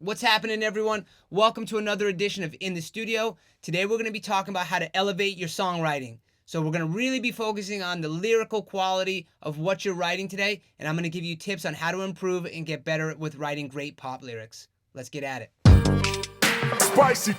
What's happening, everyone? Welcome to another edition of In the Studio. Today we're going to be talking about how to elevate your songwriting. So we're going to really be focusing on the lyrical quality of what you're writing today, and I'm going to give you tips on how to improve and get better with writing great pop lyrics. Let's get at it. Spicy.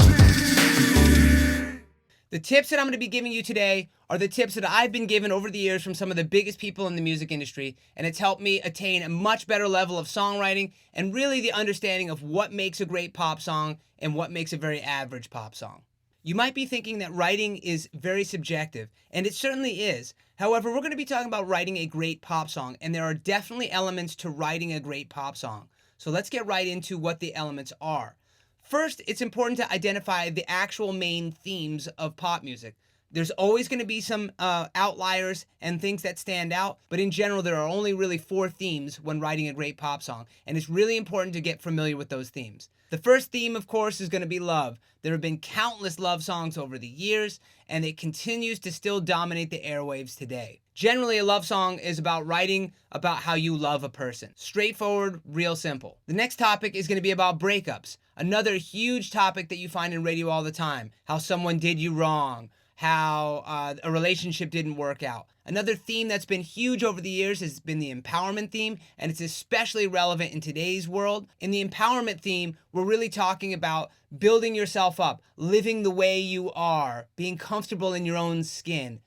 The tips that I'm going to be giving you today are the tips that I've been given over the years from some of the biggest people in the music industry, and it's helped me attain a much better level of songwriting and really the understanding of what makes a great pop song and what makes a very average pop song. You might be thinking that writing is very subjective, and it certainly is. However, we're going to be talking about writing a great pop song, and there are definitely elements to writing a great pop song. So let's get right into what the elements are. First, it's important to identify the actual main themes of pop music. There's always going to be some outliers and things that stand out, but in general, there are only really 4 themes when writing a great pop song, and it's really important to get familiar with those themes. The first theme, of course, is going to be love. There have been countless love songs over the years, and it continues to still dominate the airwaves today. Generally, a love song is about writing about how you love a person. Straightforward, real simple. The next topic is going to be about breakups. Another huge topic that you find in radio all the time. How someone did you wrong. How a relationship didn't work out. Another theme that's been huge over the years has been the empowerment theme, and it's especially relevant in today's world. In the empowerment theme, we're really talking about building yourself up, living the way you are, being comfortable in your own skin,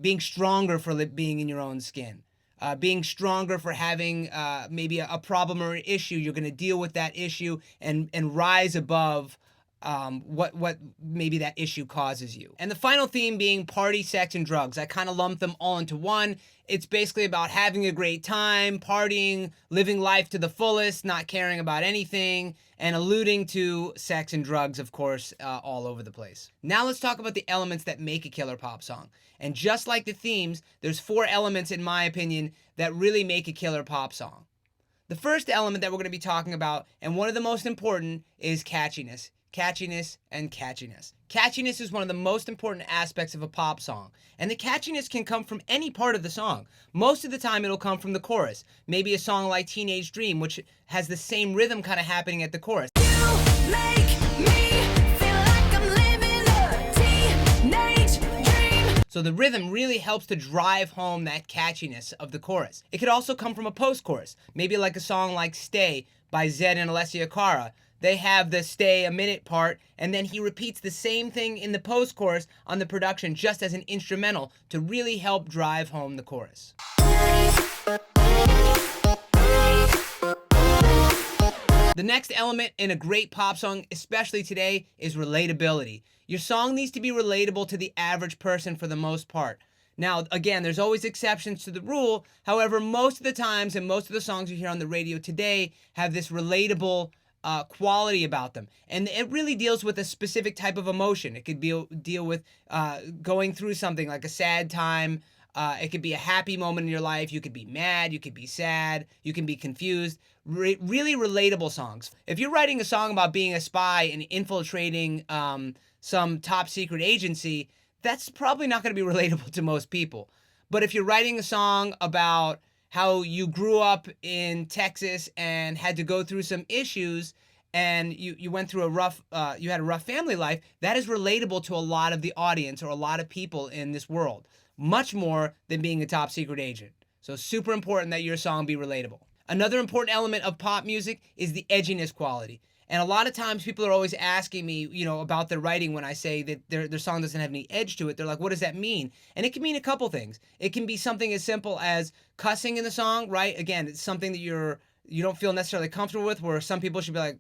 being stronger for being in your own skin. Being stronger for having maybe a problem or an issue. You're going to deal with that issue and rise above what maybe that issue causes you. And the final theme being party, sex, and drugs. I kind of lump them all into one. It's basically about having a great time, partying, living life to the fullest, not caring about anything, and alluding to sex and drugs, of course, all over the place. Now let's talk about the elements that make a killer pop song. And just like the themes, there's 4 elements, in my opinion, that really make a killer pop song. The first element that we're going to be talking about, and one of the most important, is catchiness. Catchiness and catchiness. Catchiness is one of the most important aspects of a pop song, and the catchiness can come from any part of the song. Most of the time it'll come from the chorus. Maybe a song like Teenage Dream, which has the same rhythm kind of happening at the chorus. You make me feel like I'm living a teenage dream. So the rhythm really helps to drive home that catchiness of the chorus. It could also come from a post-chorus, maybe like a song like Stay by Zedd and Alessia Cara. They have the stay a minute part, and then he repeats the same thing in the post-chorus on the production just as an instrumental to really help drive home the chorus. The next element in a great pop song, especially today, is relatability. Your song needs to be relatable to the average person for the most part. Now, again, there's always exceptions to the rule. However, most of the times and most of the songs you hear on the radio today have this relatable quality about them, and it really deals with a specific type of emotion. It could deal with going through something like a sad time. It could be a happy moment in your life. You could be mad. You could be sad. You can be confused. Really relatable songs. If you're writing a song about being a spy and infiltrating some top secret agency, that's probably not going to be relatable to most people. But if you're writing a song about how you grew up in Texas and had to go through some issues, and you went through you had a rough family life, that is relatable to a lot of the audience or a lot of people in this world, much more than being a top secret agent. So super important that your song be relatable. Another important element of pop music is the edginess quality. And a lot of times people are always asking me, about their writing when I say that their song doesn't have any edge to it. They're like, what does that mean? And it can mean a couple things. It can be something as simple as cussing in the song, right? Again, it's something that you don't feel necessarily comfortable with, where some people should be like,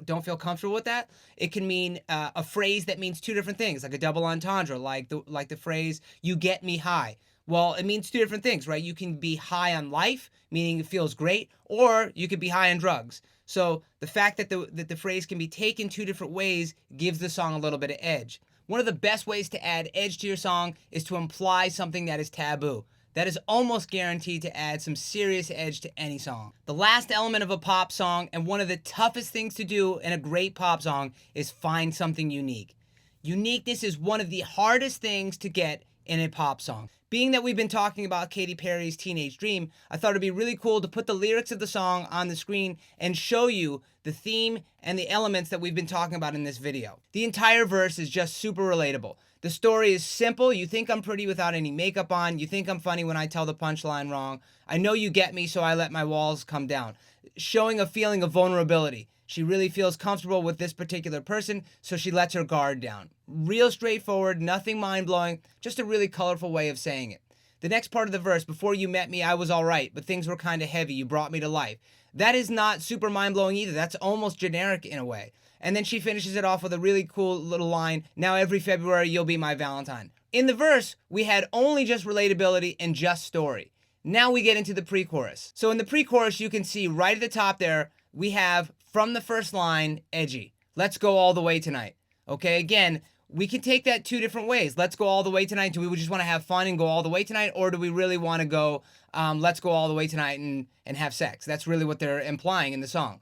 don't feel comfortable with that. It can mean a phrase that means 2 different things, like a double entendre, like the phrase, you get me high. Well, it means 2 different things, right? You can be high on life, meaning it feels great, or you could be high on drugs. So the fact that the phrase can be taken 2 different ways gives the song a little bit of edge. One of the best ways to add edge to your song is to imply something that is taboo. That is almost guaranteed to add some serious edge to any song. The last element of a pop song, and one of the toughest things to do in a great pop song, is find something unique. Uniqueness is one of the hardest things to get in a pop song. Being that we've been talking about Katy Perry's Teenage Dream, I thought it'd be really cool to put the lyrics of the song on the screen and show you the theme and the elements that we've been talking about in this video. The entire verse is just super relatable. The story is simple. You think I'm pretty without any makeup on. You think I'm funny when I tell the punchline wrong. I know you get me, so I let my walls come down. Showing a feeling of vulnerability. She really feels comfortable with this particular person, so she lets her guard down. Real straightforward, nothing mind-blowing, just a really colorful way of saying it. The next part of the verse, before you met me, I was all right, but things were kind of heavy. You brought me to life. That is not super mind-blowing either. That's almost generic in a way. And then she finishes it off with a really cool little line, now every February you'll be my Valentine. In the verse, we had only just relatability and just story. Now we get into the pre-chorus. So in the pre-chorus, you can see right at the top there, we have, from the first line, edgy. Let's go all the way tonight. Okay, again, we can take that two different ways. Let's go all the way tonight. Do we just want to have fun and go all the way tonight? Or do we really want to go, let's go all the way tonight and have sex? That's really what they're implying in the song.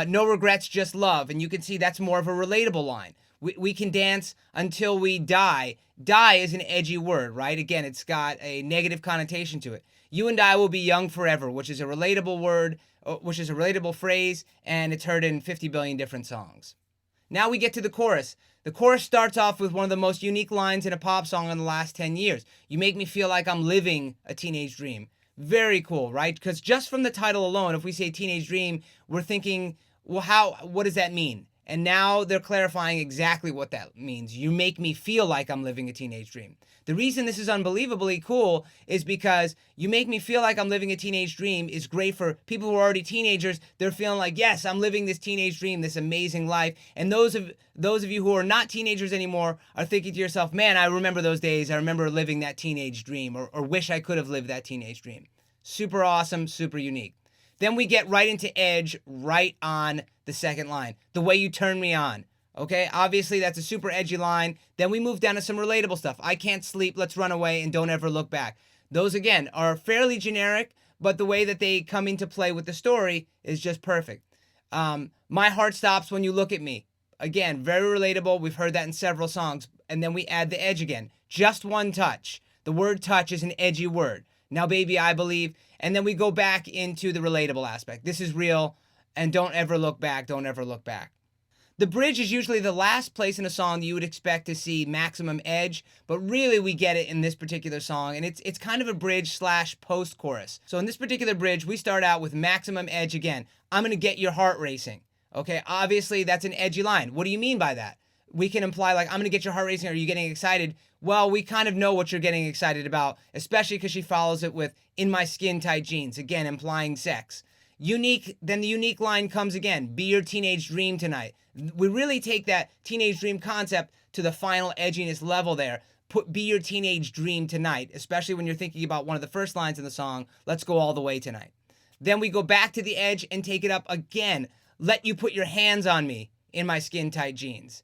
No regrets, just love. And you can see that's more of a relatable line. We can dance until we die. Die is an edgy word, right? Again, it's got a negative connotation to it. You and I will be young forever, which is a relatable word, which is a relatable phrase, and it's heard in 50 billion different songs. Now we get to the chorus. The chorus starts off with one of the most unique lines in a pop song in the last 10 years. You make me feel like I'm living a teenage dream. Very cool, right? Because just from the title alone, if we say teenage dream, we're thinking, well, what does that mean? And now they're clarifying exactly what that means. You make me feel like I'm living a teenage dream. The reason this is unbelievably cool is because you make me feel like I'm living a teenage dream is great for people who are already teenagers. They're feeling like, yes, I'm living this teenage dream, this amazing life. And those of you who are not teenagers anymore are thinking to yourself, man, I remember those days. I remember living that teenage dream, or wish I could have lived that teenage dream. Super awesome, super unique. Then we get right into edge, right on the second line. The way you turn me on. Okay, obviously that's a super edgy line. Then we move down to some relatable stuff. I can't sleep, let's run away, and don't ever look back. Those, again, are fairly generic, but the way that they come into play with the story is just perfect. My heart stops when you look at me. Again, very relatable. We've heard that in several songs. And then we add the edge again. Just one touch. The word touch is an edgy word. Now, baby, I believe. And then we go back into the relatable aspect. This is real, and don't ever look back, don't ever look back. The bridge is usually the last place in a song that you would expect to see maximum edge, but really we get it in this particular song, and it's kind of a bridge / post-chorus. So in this particular bridge, we start out with maximum edge again. I'm going to get your heart racing. Okay, obviously that's an edgy line. What do you mean by that? We can imply like, I'm going to get your heart racing. Are you getting excited? Well, we kind of know what you're getting excited about, especially because she follows it with in my skin tight jeans, again implying sex. Unique, then the unique line comes again, be your teenage dream tonight. We really take that teenage dream concept to the final edginess level there. Be your teenage dream tonight, especially when you're thinking about one of the first lines in the song, let's go all the way tonight. Then we go back to the edge and take it up again. Let you put your hands on me in my skin tight jeans.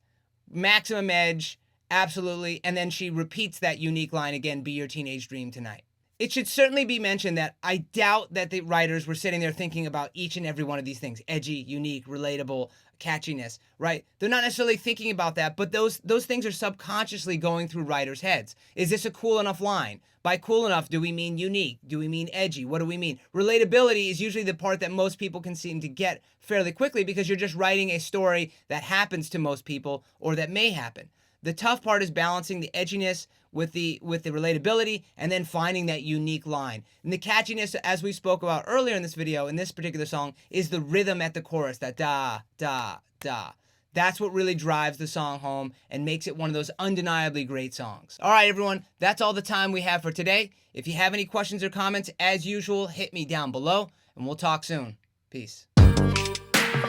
Maximum edge, absolutely. And then she repeats that unique line again, be your teenage dream tonight. It should certainly be mentioned that I doubt that the writers were sitting there thinking about each and every one of these things. Edgy, unique, relatable, catchiness, right? They're not necessarily thinking about that, but those things are subconsciously going through writers' heads. Is this a cool enough line? By cool enough, do we mean unique? Do we mean edgy? What do we mean? Relatability is usually the part that most people can seem to get fairly quickly because you're just writing a story that happens to most people or that may happen. The tough part is balancing the edginess with the relatability and then finding that unique line. And the catchiness, as we spoke about earlier in this video, in this particular song, is the rhythm at the chorus, that da, da, da. That's what really drives the song home and makes it one of those undeniably great songs. All right, everyone, that's all the time we have for today. If you have any questions or comments, as usual, hit me down below, and we'll talk soon. Peace.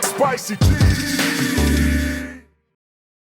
Spicy.